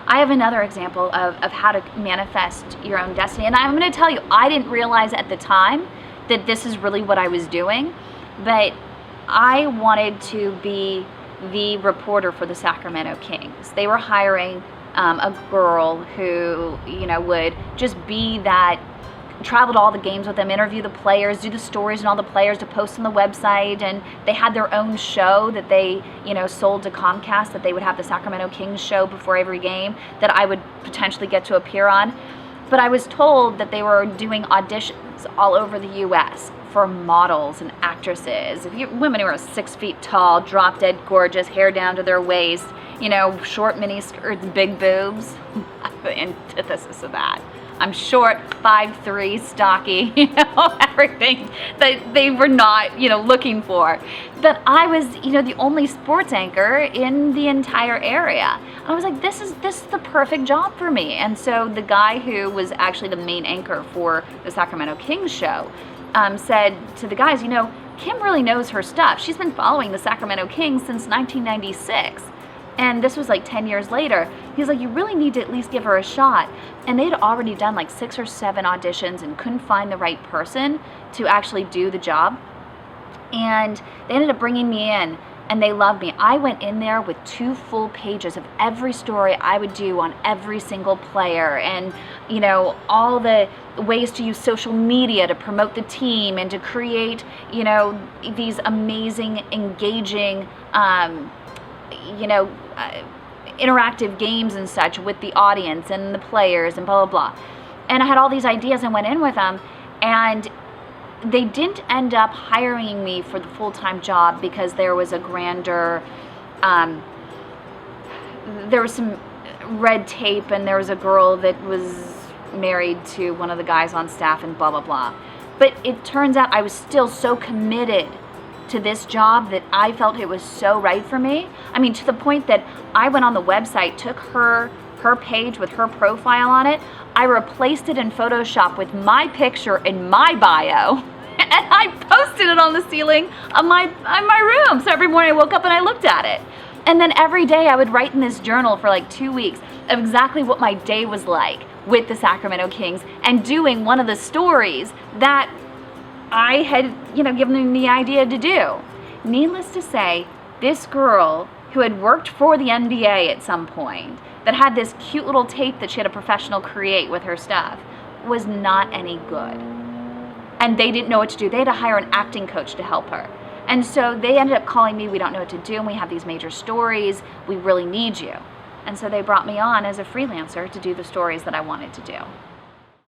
I have another example of how to manifest your own destiny. And I'm going to tell you, I didn't realize at the time that this is really what I was doing, but I wanted to be the reporter for the Sacramento Kings. They were hiring a girl who, you know, would just be that, travel to all the games with them, interview the players, do the stories and all the players to post on the website. And they had their own show that they, you know, sold to Comcast, that they would have the Sacramento Kings show before every game that I would potentially get to appear on. But I was told that they were doing auditions all over the US for models and actresses, women who are 6 feet tall, drop dead gorgeous, hair down to their waist, you know, short mini skirts, big boobs. The antithesis of that. I'm short, 5'3", stocky, you know, everything that they were not, you know, looking for. But I was, you know, the only sports anchor in the entire area. I was like, this is the perfect job for me. And so the guy who was actually the main anchor for the Sacramento Kings show said to the guys, you know, Kym really knows her stuff. She's been following the Sacramento Kings since 1996. And this was like 10 years later. He's like, you really need to at least give her a shot. And they'd already done like 6 or 7 auditions and couldn't find the right person to actually do the job. And they ended up bringing me in, and they loved me. I went in there with 2 full pages of every story I would do on every single player, and, you know, all the ways to use social media to promote the team and to create, you know, these amazing, engaging, you know, interactive games and such with the audience and the players and blah, blah, blah. And I had all these ideas and went in with them, and they didn't end up hiring me for the full-time job because there was a grander, there was some red tape, and there was a girl that was married to one of the guys on staff and blah, blah, blah. But it turns out I was still so committed to this job that I felt it was so right for me. I mean, to the point that I went on the website, took her page with her profile on it, I replaced it in Photoshop with my picture in my bio, and I posted it on the ceiling of my room. So every morning I woke up and I looked at it. And then every day I would write in this journal for like 2 weeks of exactly what my day was like with the Sacramento Kings, and doing one of the stories that I had, you know, given them the idea to do. Needless to say, this girl who had worked for the NBA at some point, that had this cute little tape that she had a professional create with her stuff, was not any good. And they didn't know what to do. They had to hire an acting coach to help her. And so they ended up calling me, we don't know what to do, and we have these major stories, we really need you. And so they brought me on as a freelancer to do the stories that I wanted to do.